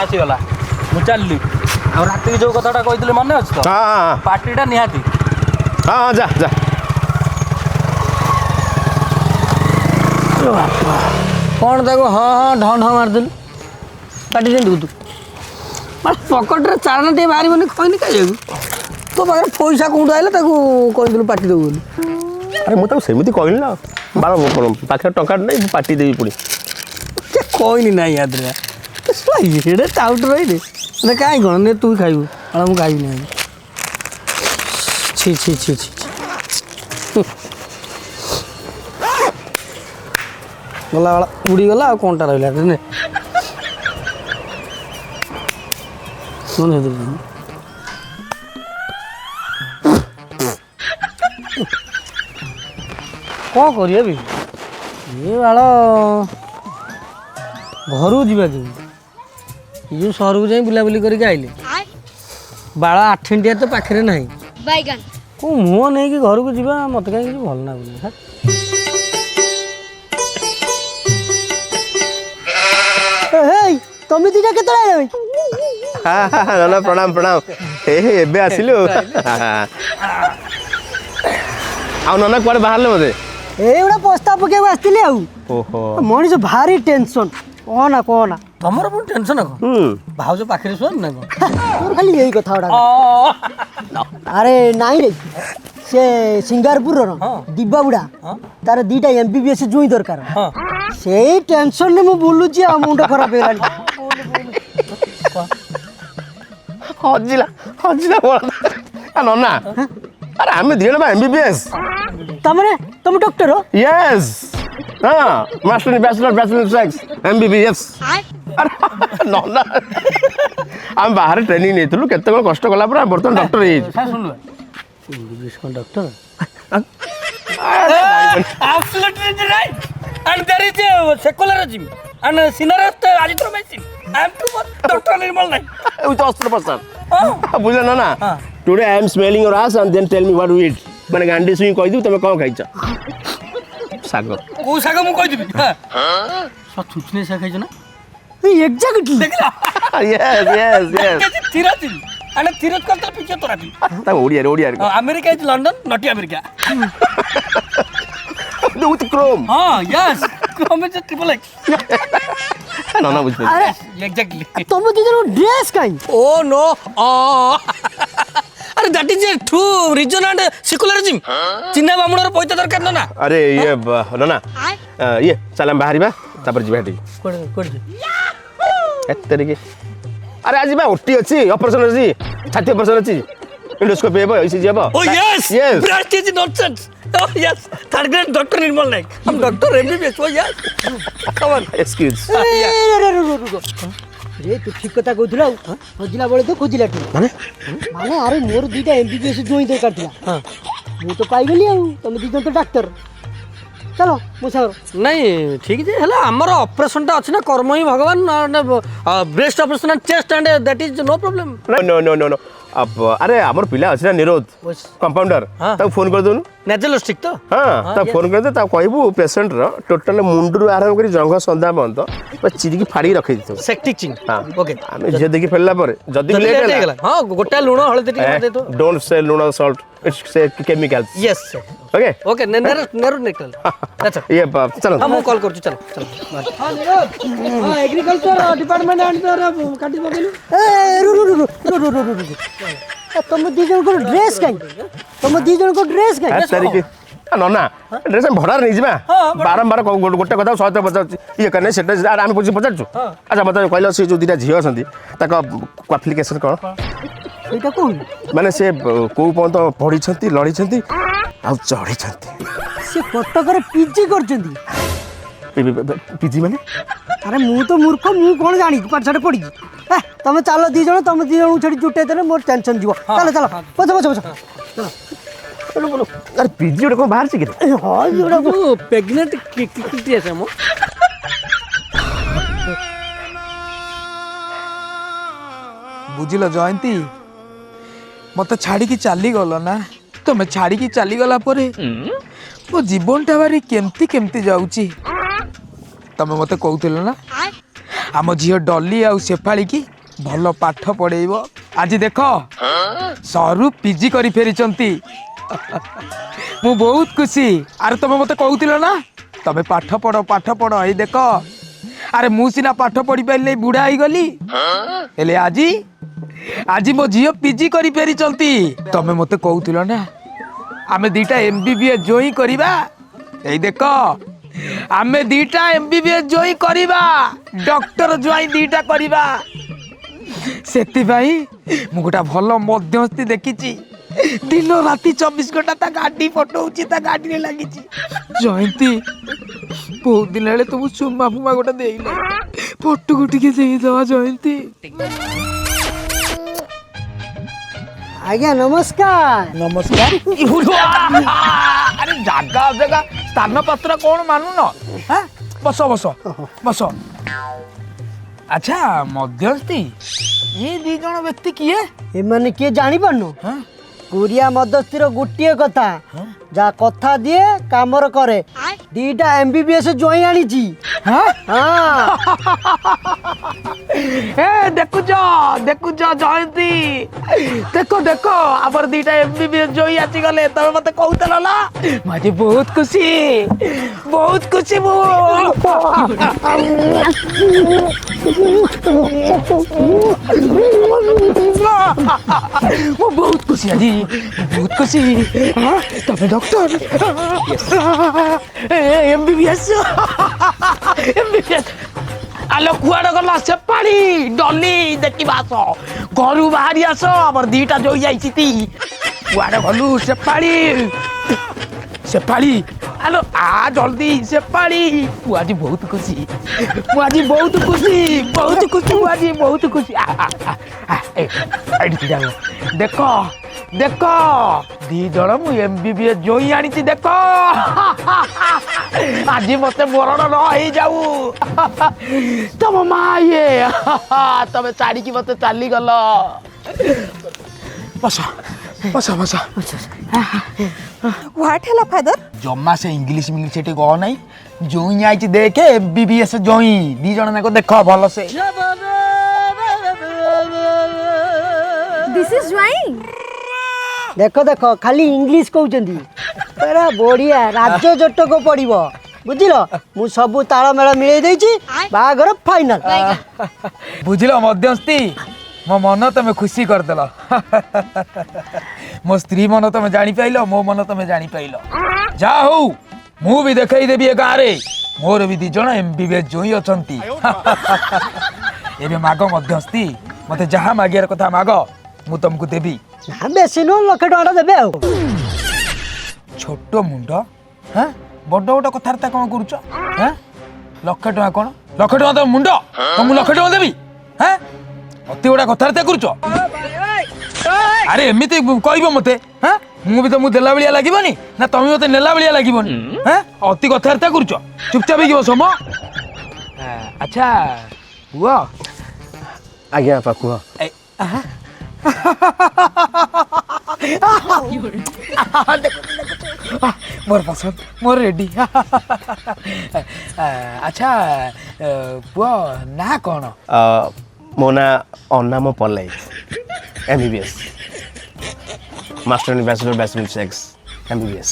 आसीगला मु चलली आ रात जो कथाटा कही मन अच्छे तो हाँ पार्टीटा निहाती हाँ जा जा कौन ताको हाँ हाँ ढन ढ मारदेलु पाटी से तू पकेट चारण टे बाहर मैंने कहनी कहीं तो पाखे पैसा कौट आइला कहलु पाटी देव बोली अरे मुझे सेमती कहली ना बार पाखे टंका नहीं पार्टी देवी पुणी कहनी ना याद रे टाउट रही ना कहीं कौन ने तू खाइबू अरे मुझे खाइबी ना छी छी छी छी गला वाला उड़ी गला कौन टा रहा ने कौन करिए भी ये बाल घर जावा कि जो सहर को जाए बुलाबुली करके आइले बाल आठिंटिया तो पाखे ना को मुँह नहीं कि घर को जावा मत कहीं भल ना बोले तुम दीटा के ना प्रणाम प्रणाम एबे आसिलु आ नना कुआडे बाहरले मते एगुड़ा प्रस्ताव पके आसती ओहो मनीष भारी टेंशन कहना तुमर पुणी टेंशन भाज पाखे शुन ना तोर खाली यही कथा अरे नाई रे से सिंगारपुर दिब्बा बुढ़ा तार दीटा एमबीबीएस जुई दरकार से टेंशन ने मु बोलुची आ मुंड खराब हेलानी हजिला हजिला बोला नना अरे आम दिजन बा एमबीबीएस तुम डॉक्टर हो यस हाँ master bachelor bachelor sex MBBS अरे नना आम बाहर ट्रेनिंग नहीं केते कष्ट कला पर बर्तमान डॉक्टर इंग्लिश का doctor absolutely right and there is a secularism and sinarist azithromycin I am to Dr. Nirmal Naik with Ostropasan बुझल ना ना today I am smelling your ass and then tell me what you eat माने गांडी सुई कहि दू तमे कोन खाइछ साग को साग मु कहि दिबी हां छुचने से खाइछ ना एग्जैक्टली देखला यस यस यस थिराती and थिरत करता फिजियोथेरापी ता ओडिया रे America is London not America with chrome हां yes chrome is triple X ना ना बुझ अरे एग्जैक्टली तुम दीजन ड्रेस काई ओ नो अरे that is a true reason and secularism चिन्ना बामुणर पैसा दरकार ना अरे ये ना ये चल हम बाहरी बा तापर जिबा हटी कोड एते रे अरे आज बा ओटी अछि ऑपरेशन अछि छाती ऑपरेशन अछि एंडोस्कोपी हेबो ईसीजी हेबो ओ yes yes breast is nonsense Oh yes, third grade Dr. Nirmal Naik. I'm Dr. MBBS. Oh yes. Come on. Excuse. रे तू ठीक कथा कहथुला हजिला बळे तो खोजिला माने माने अरे मोर दीटा एमबीबीएस जोई दे करथिला हां मु तो पाई गेली आ तुम दीजन तो डॉक्टर चलो मुसार नहीं ठीक जे हला हमर ऑपरेशन ता अछि ना कर्म ही भगवान breast operation and chest and that is no problem no no no no अब अरे हमर पिला अछि ना निरोध कंपाउंडर ता फोन कर दोनु नेचुरल स्टिक तो हां ता फोन कर दे ता कहबू पेशेंट रो टोटल मुंडरू आरंभ करी जंग संधा बंद तो चिरी की फाड़ी रखै दितो सेक्टिक चिंग हां ओके हमें जे देखि फेलला पर जदी लेट होला हां गोटा लूण हळदी टिक दे तो डोंट से लूण सॉल्ट इट्स से chemicals yes okay okay narrow निकल अच्छा ये चलो हम कॉल करछु चलो हां निरोध हां एग्रीकल्चर डिपार्टमेंट एंड काटी बगेलु ए रु तुम दीजन को ड्रेस काई तरीके ना ड्रेस भड़ा नहीं जीवा बारंबार गोटे कथा सहित पचार ये करने से आम बुझी पचारछु अच्छा मतलब कहल से जो दीटा झी अच्छा क्वालिफिकेशन कौन एटा कोन माने से को पर्यंत पढ़ी लड़ी आ चढ़ी से कटक रे पीजी करछंती पीजी माने अरे मु तो मूर्ख मु कोन जानी पाठशाठ पढ़ी तुम चलो दी जण तुम दी जण छड़ी जुटे देले मोर टेंशन जीवो चलो चलो पछ चलो अरे पीजी ओटे को बाहर छी के हां जोड़ा को प्रेग्नेंट किटी है मो बुझिल जयंती मत छाड़ी की चली गल ना तुम छाड़ी की चली गला परे मो जीवनटा भारी केमती केमती जाउची ତମେ ମତେ କହୁଥିଲ ନା ଆମ ଝିଅ ଡଲି ଆଉ ଶେଫାଳି କି ଭଲ ପାଠ ପଢେଇବ। ଆଜି ଦେଖ ସରୁ ପିଜି କରି ଫେରିଛନ୍ତି। ମୁଁ ବହୁତ ଖୁସି। ଆରେ ତମେ ମତେ କହୁଥିଲ ନା ତମେ ପାଠ ପଢ ଏଇ ଦେଖ। ଆରେ ମୁଁ ସିନା ପାଠ ପଢି ପାରିଲେ ବୁଢା ହେଇଗଲି, ହେଲେ ଆଜି ମୋ ଝିଅ ପିଜି କରି ଫେରିଛନ୍ତି। ତମେ ମତେ କହୁଥିଲ ନା ଆମେ ଦିଟା MBBS ଜଏନ୍ କରିବା, ଏଇ ଦେଖ ଆମେ ଦିଟା MBBS ଜଏନ୍ କରିବା, ଡକ୍ଟର ଜଏନ୍ ଦିଟା କରିବା। ସେଥିପାଇଁ ମୁଁ ଗୋଟେ ଭଲ ମଧ୍ୟସ୍ଥି ଦେଖିଛି, ଦିନ ରାତି 24 ଘଣ୍ଟା ତା ଗାଡି ପଠଉଛି, ତା ଗାଡିରେ ଲାଗିଛି। ଜୟନ୍ତୀ ବହୁତ ଦିନ ହେଲେ ତମକୁ ଚୁମା ଫୁମା ଗୋଟେ ଦେଇନ, ଫଟୋକୁ ଟିକେ ଦେଇଦବା ଜୟନ୍ତୀ। ଆଜ୍ଞା ନମସ୍କାର। ନମସ୍କାର। ଆରେ ଜାଗା ଅଜାଗା ସ୍ଥାନ ପାତ୍ର କଣ ମାନୁନ? ବସ ବସ ବସ। ଆଚ୍ଛା ମଧ୍ୟସ୍ଥି ଇଏ ଦି ଜଣ ବ୍ୟକ୍ତି କିଏ? ଏମାନେ କିଏ ଜାଣିପାରୁନୁ? କୁରିଆ ମଧ୍ୟସ୍ଥିର ଗୋଟିଏ କଥା, ଯାହା କଥା ଦିଏ କାମର କରେ। ଦିଟା MBBS ଜଏନ୍ ଆଣିଛି। ଦେଖୁଛ ଜୟନ୍ତୀ, ଦେଖ ଆମର ଦିଟା MBBS ଜଏନ୍ ଆସିଗଲେ। ତମେ ମତେ କହୁଥିଲ ନା, ମୁଁ ଆଜି ବହୁତ ଖୁସି ମୁଁ ମୁଁ ବହୁତ ଖୁସି ଆଜି, ବହୁତ ଖୁସି। ତମେ ଡକ୍ଟର MBBS ଆଲୋ କୁଆଡେ ଗଲ ଶେଫାଳି ଡଲି? ଦେଖିବା ଆସ, ଘରୁ ବାହାରି ଆସ, ଆମର ଦିଟା ଜoi ଯାଇଛି। କୁଆଡେ ଗଲୁ ଶେଫାଳି ଆଲୋ ଆ ଜଲ୍ଦି ଶେଫାଳି। ମୁଁ ଆଜି ବହୁତ ଖୁସି, ମୁଁ ଆଜି ବହୁତ ଖୁସି। ଏଇଠି ଦେଖ ଦି ଜଣ ମୁଁ MBBS ଜoi ଆଣିଛି। ଦେଖ ଆଜି ମତେ ମରଣ ନ ହେଇଯାଉ। ତମ ମା ଇଏ ତମେ ଛାଡିକି ମତେ ଚାଲିଗଲ। ବସ। ହ୍ୱାଟ ହେଲା ଫାଦର? ଜମା ସେ ଇଂଲିଶ ଏଠି କହ ନାହିଁ। ଜoi ଆଇଛି ଦେଖେ, MBBS ଜoi ଦି ଜଣ ଯାକ ଦେଖ ଭଲ ସେ। This is join. ଦେଖ ଖାଲି ଇଂଲିଶ କହୁଛନ୍ତି। ବଢିଆ ରାଜ ଜଟକ ପଡିବ, ବୁଝିଲ? ମୁଁ ସବୁ ତାଳମେଳ ମିଳେଇ ଦେଇଛି, ବାହାଘର ଫାଇନାଲ। ବୁଝିଲ ମଧ୍ୟସ୍ଥି, ମୋ ମନ ତମେ ଖୁସି କରିଦେଲ। ମୋ ସ୍ତ୍ରୀ ମନ ତମେ ଜାଣିପାଇଲ, ମୋ ମନ ତମେ ଜାଣିପାଇଲ। ଯାହା ହଉ ମୁଁ ବି ଦେଖେଇଦେବି ଏ ଗାଁରେ ମୋର ବି ଦି ଜଣ MBBS ଜoi ଅଛନ୍ତି। ଏବେ ମାଗ ମଧ୍ୟସ୍ଥି, ମତେ ଯାହା ମାଗିବାର କଥା ମାଗ, ମୁଁ ତମକୁ ଦେବି। ନା ବେଶୀ ନୁହଁ, 1,00,000 ଟଙ୍କା ଦେବେ ଆଉ। ଛୋଟ ମୁଣ୍ଡ ବଡ ବଡ କଥାବାର୍ତ୍ତା କଣ କରୁଛ? 1,00,000 ଟଙ୍କା କଣ? 1,00,000 ଟଙ୍କା ତମ ମୁଣ୍ଡ, ମୁଁ 1,00,000 ଟଙ୍କା ଦେବି? ଅତି ଗୁଡା କଥାବାର୍ତ୍ତା କରୁଛ? ଆରେ ଏମିତି କହିବ ମତେ? ମୁଁ ବି ତମକୁ ଦେଲା ଭଳିଆ ଲାଗିବନି ନା ତମେ ମତେ ନେଲା ଭଳିଆ ଲାଗିବନି? ଅତି କଥାବାର୍ତ୍ତା କରୁଛ, ଚୁପଚାପ ହେଇକି ବସ। ଆଚ୍ଛା ପୁଅ। ଆଜ୍ଞା ବାପା କୁହ। ମୋର ପସନ୍ଦ, ମୋର ରେଡି। ଆଚ୍ଛା ପୁଅ ନା କଣ? ମୋ ନାଁ ଅନାମ ପଲେଇ, MBBS master in bachelor sex MBBS।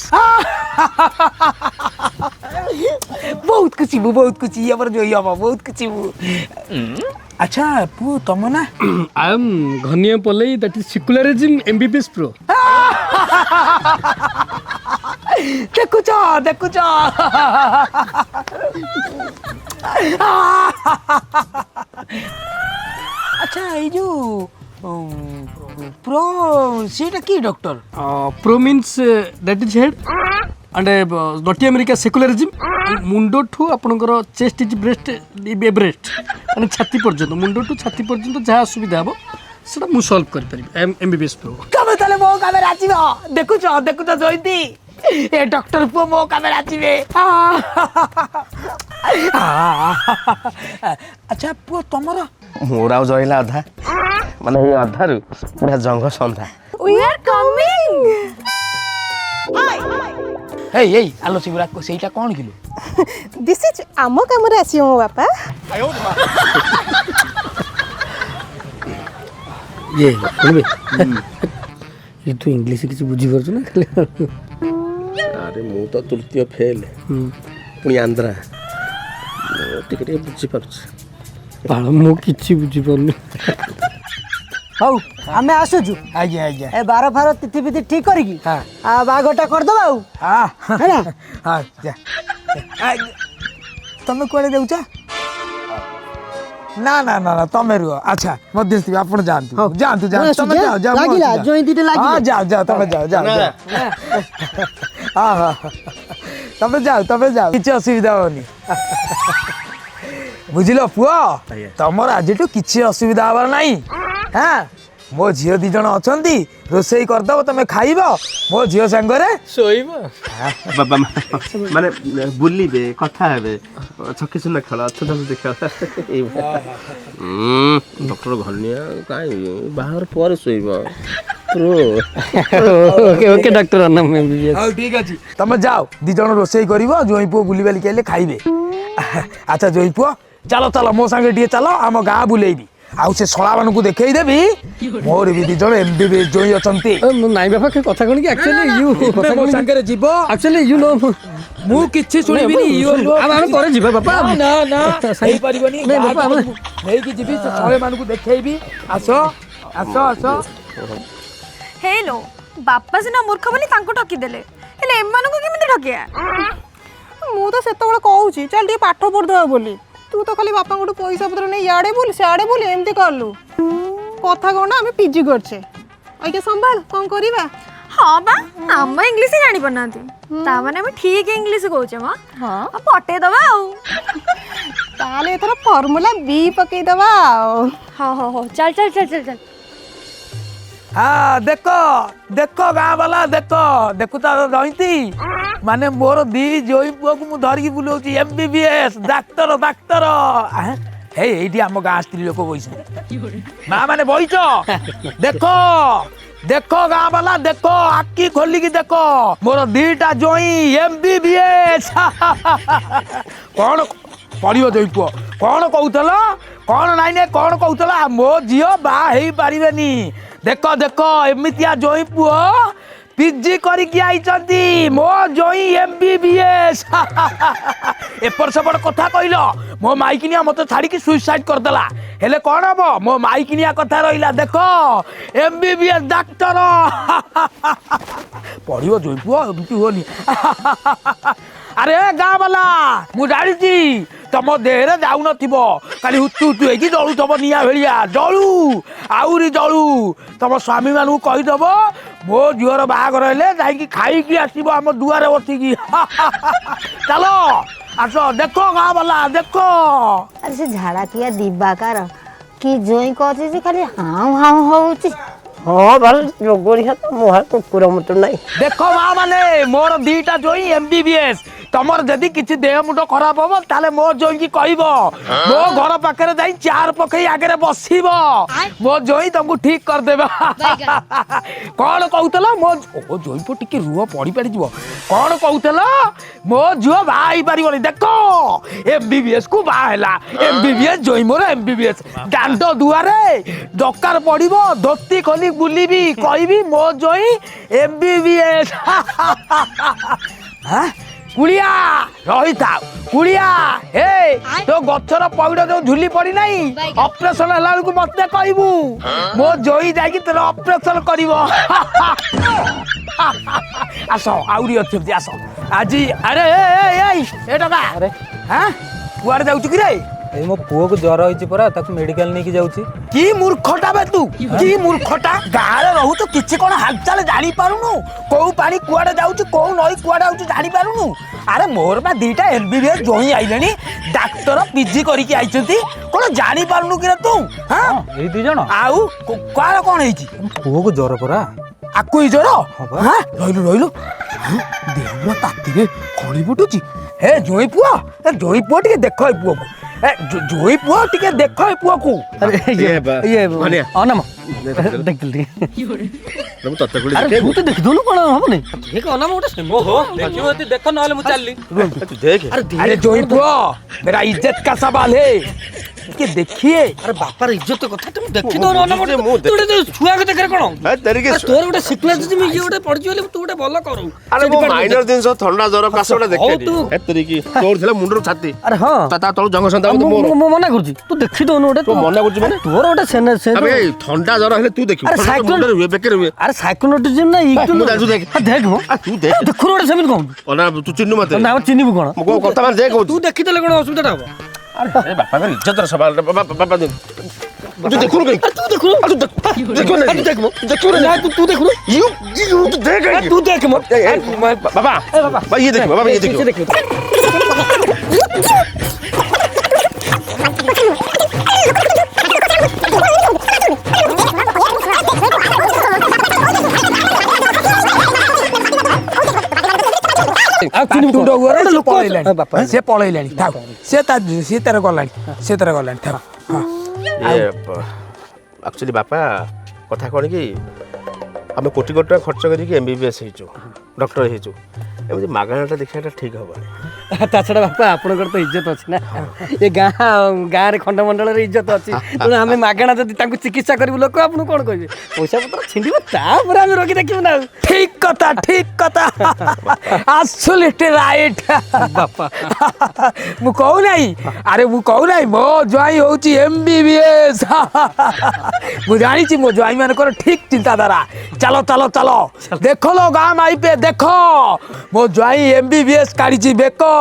ବହୁତ ଖୁସି ଆମର ଜoi ହବ, ବହୁତ ଖୁସି ମୁଁ। ଆଚ୍ଛା ପୁଅ ତମ ନା? I am Ghania Palai, that is secularism MBBS Pro. ଦେଖୁଛ ଆଚ୍ଛା ଏଇ ଯୋଉ ପ୍ରୋ ସେଇଟା କି doctor? Pro means that is head and North America secularism. ମୁଣ୍ଡ ଠୁ ଆପଣଙ୍କର ଚେଷ୍ଟ ଇଜ ବ୍ରେଷ୍ଟ, ଏଭରେଷ୍ଟ ମାନେ ଛାତି ପର୍ଯ୍ୟନ୍ତ, ମୁଣ୍ଡ ଠୁ ଛାତି ପର୍ଯ୍ୟନ୍ତ ଯାହା ଅସୁବିଧା ହେବ ସେଟା ମୁଁ ସଲ୍ଭ କରିପାରିବି। MBBS Pro। ତମେ ତାହେଲେ ମୋ କାମରେ ଆସିବ। ଦେଖୁଛ ଜୟନ୍ତୀ, ଏ ଡକ୍ଟର ପୁଅ ମୋ କାମରେ ଆସିବେ। ଆଚ୍ଛା ପୁଅ ତମର? ମୋର ଆଉ ରହିଲା ଅଧା, ମାନେ ଏଇ ଅଧାରୁ ପୁରା ଜଙ୍ଘ ସନ୍ଧା। We are coming. ଏଇ ଆଲୋ ଶିବରା ସେଇଟା କ'ଣ କିଲୋ? दिस इज आम काम आसियो मो बापा ये शुणबे ये तू इंग्लिश किसी बुझी पारछु ना खाली अरे मु तो तृतीय फेल पुणी आंध्रा टिके टिके बुझी पारुछि बाळ मु किछि बुझी पारनु ହଉ ଆମେ ଆସୁଛୁ ଆଜ୍ଞା ଆଜ୍ଞା ଏ ବାର ଫାର ତିଥି ପିଥି ଠିକ କରିକି ହଁ। ଆଉ ବାହାଘରଟା କରିଦବା ଆଉ ହଁ ହେଲା ହଁ ଯା ତମେ କୁଆଡ଼େ ଯାଉଛ? ନା ନା ନା ନା ତମେ ରୁହ ଆଚ୍ଛା ମଧ୍ୟସ୍ଥି ଆପଣ ଯାଆନ୍ତୁ ହଉ। ଯାଆନ୍ତୁ ମୁଁ ଯାଆନ୍ତୁ ଆସୁଛି, ତମେ ଯାଅ ଯାଅ ମୁଁ ଲାଗିଲା, ଆସୁଛି, ଯାଅ। ଜଇଁ ଦିଟା ଲାଗିଲା। ହଁ ଯାଅ ଯାଅ ତମେ ଯାଅ ଯାଅ ଯାଅ। ହଁ ହଁ ତମେ ଯାଅ କିଛି ଅସୁବିଧା ହବନି ବୁଝିଲ ପୁଅ ତମର ଆଜିଠୁ କିଛି ଅସୁବିଧା ହବାର ନାହିଁ ହଁ ମୋ ଝିଅ ଦି ଜଣ ଅଛନ୍ତି ରୋଷେଇ କରିଦବ ତମେ ଖାଇବ ମୋ ଝିଅ ସାଙ୍ଗରେ ଶୋଇବ ବାବା ମାନେ ବୁଲିବେ କଥା ହେବେ ଛକି ସୁନା ଖେଳ ଛୋଟ ଖେଳ ଡକ୍ଟର ଘନିଆ କାଇଁ ବାହାର ପରେ ଶୋଇବ ओके ओके डॉक्टर नाम एमबीबीएस ହଉ ଠିକ ଅଛି ତମେ ଯାଅ ଦି ଜଣ ରୋଷେଇ କରିବ ଜୋଇଁ ପୁଅ ବୁଲି ବାଲିକି ଆଇଲେ ଖାଇବେ ଆଚ୍ଛା ଜୋଇଁ ପୁଅ ଚାଲ ଚାଲ ମୋ ସାଙ୍ଗେ ଟିକେ ଚାଲ ଆମ ଗାଁ ବୁଲେଇବି ଆଉ ସେ ଶଳା ମାନଙ୍କୁ ଦେଖେଇ ଦେବି ମୋର ବି ଦି ଜଣ ଏମବିବିଏସ୍ ଜୋଇଁ ଅଛନ୍ତି ନାଇଁ ବାପା के କଥା कोन की एक्चुअली यू ତମେ ମୋ ସାଙ୍ଗରେ ଯିବ एक्चुअली यू नो ମୁଁ କିଛି ଶୁଣିବିନି ଆମେ ପରେ ଯିବା ବାପା ନା ନା ହେଇପାରିବନି ନାଇଁ ବାପା ଆମେ ନେଇକି ଯିବି ସେ ଶଳେ ମାନଙ୍କୁ ଦେଖେଇବି ଆସ ଆସ ଆସ हेलो बापा सिना मूर्ख बोली तांको ठकी देले हेले एमानु को केमिति ठकिया मु तो सेतबेले कहूची चल टी पाठ पढ़ दवा बोली तू तो खाली बापा को पैसा पत्र नहीं याडे बोल सियाडे बोल एमती करलु कथा कोन आमे पीजी करछे ओके संभाल कोन करबा हां बा हम इंग्लिश जानि पनाती ता माने हम ठीक इंग्लिश कहूचे मां हां पटे दवा आउ ताले एथरा फार्मूला बी पके दवा हां हां हां चल चल चल चल चल हाँ देखो गाँ वाला देखो रही माने मोर दी जोई पुआ को मु धरिकी बुलाऊँ एमबीबीएस डाक्तर हे ये आम गाँ स्त्री लोक बस माँ माने बईच देखो गाँ वाला देखो आखि खोलिकी देखो मोर दीटा जोई एमबीबीएस कौन पड़ो जोई पुआ कौन कहूल कौन नाई कौन कहूल मो झील बाहर पारे देखो एमितिया जोई पुओ पीजी करके आइचंती मो जोई एमबीबीएस एपर सेपट कथा कहल मो माइकिनिया मत छाड़ी सुइसाइड करदेला हेले कौन हम मो माइकिनिया कथा रहिला देखो एमबीबीएस डाक्टर पढ़ियो जोई पुओ एमती होनी अरे गाँ वाला मु जानी तुम देहरे जाऊ न खाली हुतु हुतु होगी जलू तब निआ भाया जलू आउरी जलू तुम स्वामी मानू कहीदेव मो झीवर बाहागर हेले जाकि खाई आसब आम दुआरे बसिकी चलो आस देख गाँ वाला देख अरे से झाड़ा किया दिबाकार कि जोई कहते जे खाली हाउ हाउ होउची हाँ बाल जोगोरिया तो मुहार कुकुर मत नहीं देखो माँ माने मोर दीटा जोई एमबीबीएस तमर जदि किसी देह मुंड खराब हम ताले मो जोई की कहबो मो घर पाखरे जाई चार पखई आगे बसिबो मो जोई तुमको ठीक कर देबा कौन कहूतला मो ओ जोई पो टिके रुह पड़ी पड़ी जीवो कौन कहूतला मो जुआ बाई परिबनी देखो एमबीबीएस को बाहेला एमबीबीएस जोई मोर एमबीबीएस दांडो दुआरे दरकार पड़िबो धोती खोली बुलीबी कहबी मो जोई एमबीबीएस हां कुड़िया रही था कुड़िया हे तो गछर पौड़ जो झुली पड़ी नहीं ऑपरेशन हला को मत कहबू मो जोई जाकी तोर ऑपरेशन करिवो आसो आउरी अछि आसो आजी अरे ए टका अरे हां कुआर जाउछु कि रे ए मो पुओ को ज्वर होइछि परा ताकू मेडिकल नेकी जाउछि की मूर्खटा बे तू की मूर्खटा गारे रहू तो किछि कोन हालचाल जानी पारुनु को पानी कुआडे जाउछु को नई कुआडे आउछु जानी पारुनु अरे मोर बा दीटा एमबीबीएस जोई आइलेनी डॉक्टर पीजी करिके आइछंती कोन जानी पारुनु कि रे तू हां ए दी जण आउ कार कोन हेछि पुओ को ज्वर परा आकु ही ज्वर हां रहिलु देहरा ताती रे खळी फुटुची हे जोई पुओ टिके देखो ए पुओ को ए जोई पुओ टिके देखो ए पुओ को अरे ये मानिया। अनाम देखिली ମୁଁ ତତେ କୋଳି अरे तू तो देख दोनों कौन हबनी ठीक अनाम गोटे सेम ओहो देखियो एति देखो नहले मु चलली ତୁ ଦେଖେ अरे जोई पुओ मेरा इज्जत का सवाल है के देखिए अरे बापार इज्जत कथा तुम देखि दो अनाम ମୁଁ गोटे तू गोटे छुआ के देखरे कोन ଏ ତେରିକି तोर गोटे सिकनेस जे मी गोटे पड़जी बोले तू गोटे भलो करू ଆରେ ମୁଁ ମାଇନର ଜିନିଷ ଥଣ୍ଡା ଜ୍ୱର କାଶ ଗୋଟେ ଦେଖେ ହଉ ତୁ। ଏ ତେରିକି ତୋର ଥିଲା ମୁଣ୍ଡରୁ ଛାତି अरे हाँ ତା ତଳୁ ଜଙ୍ଘ ସନ୍ତା ମୋର ମୁଁ ମନା କରୁଛି ତୁ ଦେଖି ଦଉନୁ ଗୋଟେ ତୁ ମନା କରୁଛୁ ମାନେ ତୋର ଗୋଟେ ସେନେ ସେ ଆବେ ଏଇ ଥଣ୍ଡା ଜ୍ୱର ହେଲେ ତୁ ଦେଖିବୁ ଆରେ ଥଣ୍ଡା ତ ସାଇକେଲ- ମୁଣ୍ଡରେ ହୁଏ ବେକରେ ହୁଏ ଆରେ ସାଇକୋନୋଟିଜିମ୍ ନା ମୁଁ ଜାଣିଛୁ ଦେଖ। ଦେਖ ମୋ ତୁ ଦେଖ ଦେଖୁନୁ ଗୋଟେ ସେମିତି କଣ ଅନା ତୁ ଚିହ୍ନୁ ମତେ ନା ଆମେ ଚିହ୍ନିବୁ କଣ ମୁଁ କଣ କଥା ମାନେ ଦେଖ तू କହୁଛୁ देखि देले कोन असुविधा हबो ଏ ବାପାଙ୍କର ଇଜ୍ଜତର ସବାଲ ବାପା ତୁ ଦେଖୁନୁ କାଇଁ तू देखु ତୁ ଦେଖୁନୁ अरे देख मो ଦେଖିବୁ ना तू देखु ତୁ ଦେଖ तू देख मो ବାବା ଇଏ ଦେଖିବ ବାବା ଇଏ ଦେଖିବ से पळैलानी थाउ से तार गलानी से तार गलानी थाउ ଆକ୍ଚୁଆଲି ବାପା କଥା କ'ଣ କି ଆମେ କୋଟି କୋଟି ଟଙ୍କା ଖର୍ଚ୍ଚ କରିକି MBBS ହେଇଛୁ ଡକ୍ଟର ହେଇଛୁ ଏମିତି ମାଗଣାଟା ଦେଖିବାଟା ଠିକ୍ ହେବନି ତା ଛଡ଼ା ବାପା ଆପଣଙ୍କର ତ ଇଜ୍ଜତ ଅଛି ନା ଏ ଗାଁରେ ଖଣ୍ଡମଣ୍ଡଳରେ ଇଜ୍ଜତ ଅଛି ତେଣୁ ଆମେ ମାଗଣା ଯଦି ତାଙ୍କୁ ଚିକିତ୍ସା କରିବୁ ଲୋକ ଆପଣଙ୍କୁ କ'ଣ କହିବେ ପଇସା ପତ୍ର ଛିଣ୍ଡିବ ତାପରେ ଆମେ ରୋଗୀ ଦେଖିବୁ ନା ଆଉ ठीक कथा एब्सोल्युटली राइट ବାପା मु कहू नहीं अरे मु कहू नहीं मो ज्वाई होची MBBS मु जानी छी मो ज्वाई मानकर ठीक चिंताधारा चलो चलो चलो देखो लो गाँ माई पे देखो मो ज्वाई MBBS काढ़ी छी बेको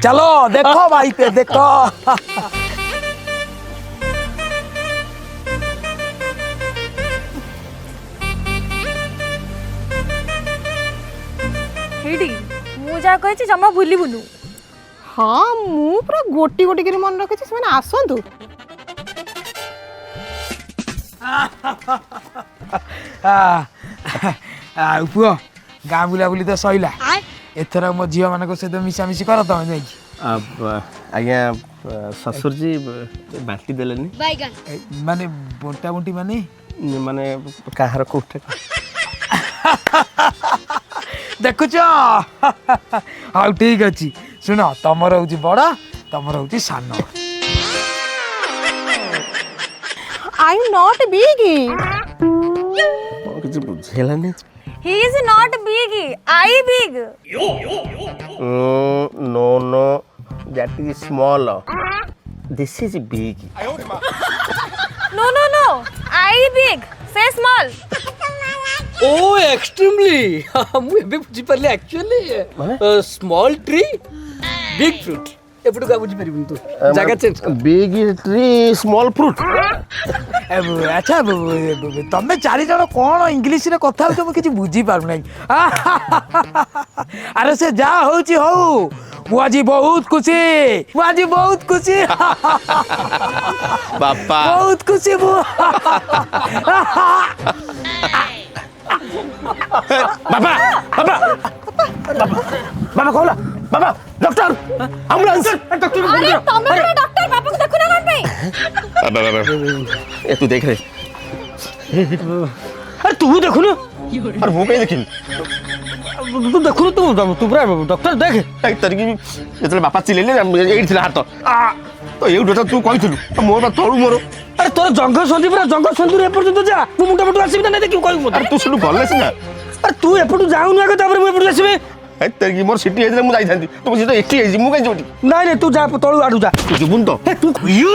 चलो देखो माई पे देखो ହେଇଟି ମୁଁ ଯାହା କହିଛି ଜମା ଭୁଲିବୁନୁ ହଁ ମୁଁ ପୁରା ଗୋଟି ଗୋଟି କରି ମନେ ରଖିଛି ସେମାନେ ଆସନ୍ତୁ पुओ गाँ बुलाबुली तो सैला एथर मो झील मान सहित मिशामिशी कर तमें नहीं ଆଜ୍ଞା ଶ୍ୱଶୁରଜୀ ବାଣ୍ଟି ଦେଲେନି माने बंटा बंटी माने ମାନେ କାହାର କୋଉଟା देखुच हाँ ठीक अच्छी शुण तमर हूँ बड़ तमर हूँ सान आई एम नॉट बिग କିଛି ବୁଝେଇଲାନି he is not big I big no no that is small this is big no no no I big से स्मॉल ओ एक्सट्रीमली मु एबे बुझी परले actually small tree big fruit एपटू का बुझी परबिन तू जगह चेंज कर बिग ट्री स्मॉल फ्रूट अच्छा तमें चार जन कौन इंग्लीश रे कथा हो तो किसी बुझी पार नहीं अरे से जा होची हो मुझे बहुत खुशी ବାପା बहुत खुशी ବାବା ବାବା ବାବା କହୁଲା ବାବା ଡକ୍ଟର ଆମ୍ବୁଲାନ୍ସ ଡକ୍ଟର अरे तमे बड़ा डॉक्टर बाबू को देखो ना कौन पे बाबा बाबा ए तू देख रे अरे तू देखुनु अरे वो कहीं देखिन तू देखुनु तू पूरा डॉक्टर देख एक तरीके जेतले बापा चिलेले एइड थिला हाथ तो एइडटा तू कहिथलु मोर बा तळु मोर अरे तोर जंग संधि पूरा जंग संधि एपर्यंत जा तू मुंडा मुंडा आसीबी ना देखि कहू मत अरे तू सुनु गले सिना अरे तू एपटू जाउनु आगे तापर मु एपटू आसीबे ए तरीके मोर सिटी हेजले मु जाइथांती तू सिटी एठी हेजी मु कहीं जोटी नहीं नहीं तू जा तळु आडू जा तू जुबुन तो तू यू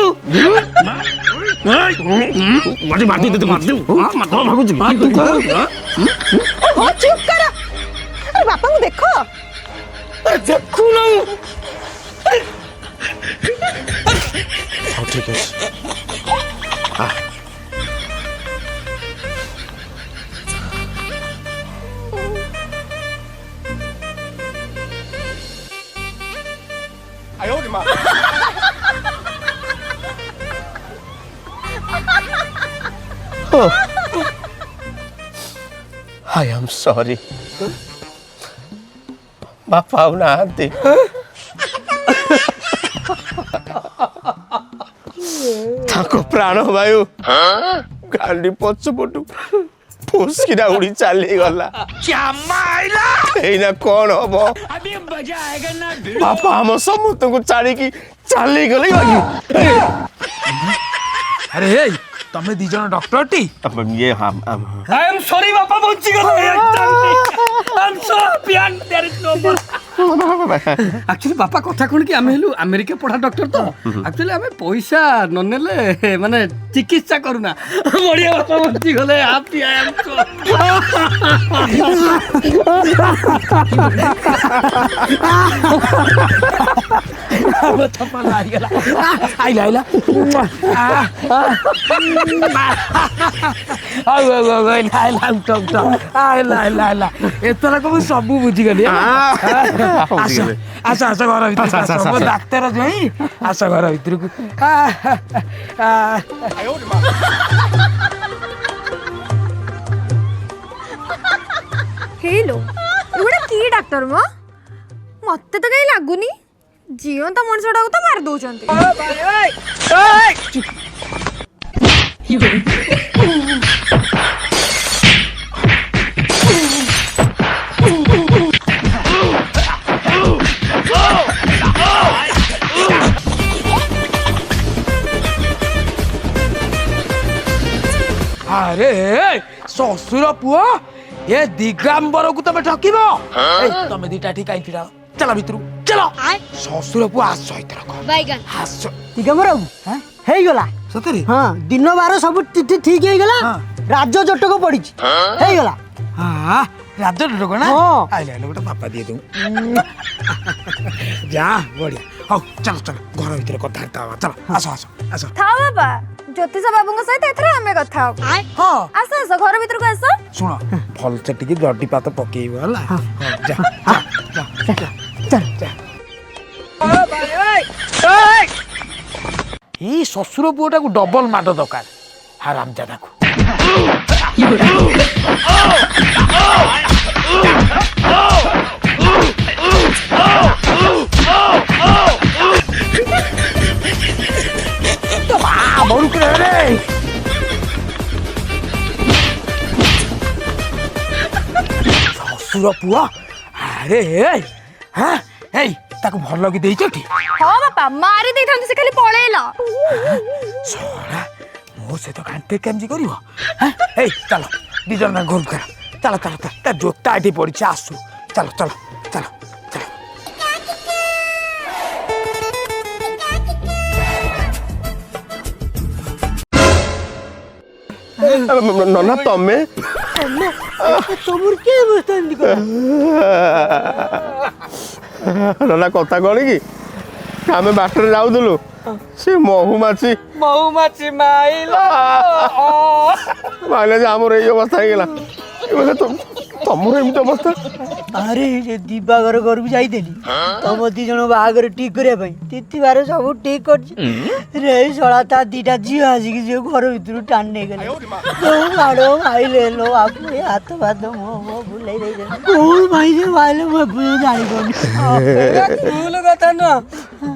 माटी माटी दे मार दे मत भागु जी हो चुप कर अरे बापा को देखो अरे देखु ना हां ठीक है I am sorry. ବାପା ଆଉ ନାହାନ୍ତି। ତାଙ୍କ ପ୍ରାଣ ବାୟୁ ଗାଣ୍ଡି ପଛପଟୁ ଫୁସ୍କିନା ଉଡ଼ି ଚାଲିଗଲା। ଏଇନା କଣ ହବ? ବାପା ଆମ ସମସ୍ତଙ୍କୁ ଛାଡ଼ିକି ଚାଲିଗଲେ। ଆରେ ହେଇ ତମେ ଦି ଜଣ ଡକ୍ଟର ଟି? ଇଏ I am sorry ବାପା ବଞ୍ଚିଗଲେ। I'm so happy and there is no more. Actually ବାପା କଥା କଣ କି ଆମେ ହେଲୁ ଆମେରିକା ପଢା ଡକ୍ଟର ତ actually ଆମେ ପଇସା ନ ନେଲେ ମାନେ ଚିକିତ୍ସା କରୁନା। ବଢିଆ ବାପା ବଞ୍ଚିଗଲେ happy I am so ଆଇଲା ଏଥରକ ମୁଁ ସବୁ ବୁଝିଗଲି। ଆସ ଆସ ଘର ଭିତରକୁ ଡାକ୍ତର ଯାଇ ଆସ ଘର ଭିତରକୁ। हेलो एगुड़ा की डॉक्टर म मते तो कहीं लागुनी जीवंत मनुष्यटा को तो मार दउचंती। अरे ससुर पुआ ये दिगंबर को तमे ठकिबो। तमे दिटा ठीक आई फिरा चला भितरु चलो। ससुर पुआ आस इतरक बैगन हास दिगंबर बाबू हेई गला सतरे। हां दिन बार सब ठीक हेई गला। राज जटक पड़ी हेई गला। हां राज जटक ना हां आइले आइले गोटे पापा दिए दऊ जा बढ़िया। हो चलो चलो घर भीतर कथा चलो आस आस आस था बाबा ज्योतिष बाबूଙ୍କ ସହିତ ଏଥର ଆମେ କଥା ହବୁ। हां ଆସ ଆସ ଘର ଭିତରକୁ ଆସ। सुन भल से टिके जड्डी पात पकेइबो हला। जा जा जा जा ई ससुर पुओटा को डबल माड दरकार हरामजादा को। ससुर पुआ अरे हाँ ए ताको भल कि देइछटी। हां बापा मारी देइथांती से खाली पळेला। सोना मो से तो कांटे केमजी करिवो। हां ए चलो दी जन घर कर चलो चलो ता जोता आठी पड़ी आसु चलो चलो चलो चलो। नना तमे तमर के अवस्था एंदी कर नना कथा कौन कि आम बाटर जाऊलु से महुमाछी माइले आमर ये अवस्था हो गला तमर एमती अवस्था। अरे दिबागर घर भी जाइदेली तम दी जन बाहागर ठीक करिया पई तिति बारे सब ठीक कर रे सळा ता दीटा झी आजिक जे घर भीतर टान ने गेले तो माडो माइले लो आप हाथ बात मो भुलाई दे कोन भाई जे माइले मो भुल जानी कोन भूल कथा न।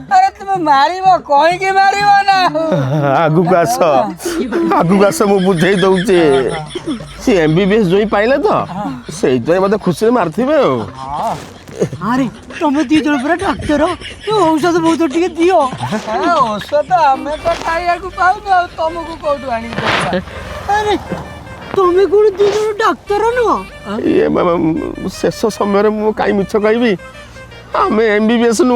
अरे तुम मारिबो कहि के मारिबो ना आगु गास मु बुझाई दउचे सी एमबीबीएस जोई पाइले तो सेई तो मते खुशी मारथिबे। अरे तुम दी जन पूरा डॉक्टर औषध बहुत टिके दियो। औषध हमें तो खाइया को पाउ न तुमको कोठु आनी। अरे तुमे कोन दी जन डॉक्टर न ये शेष समय मु काई मिछ कहबी आमे एमबीबीएस नु।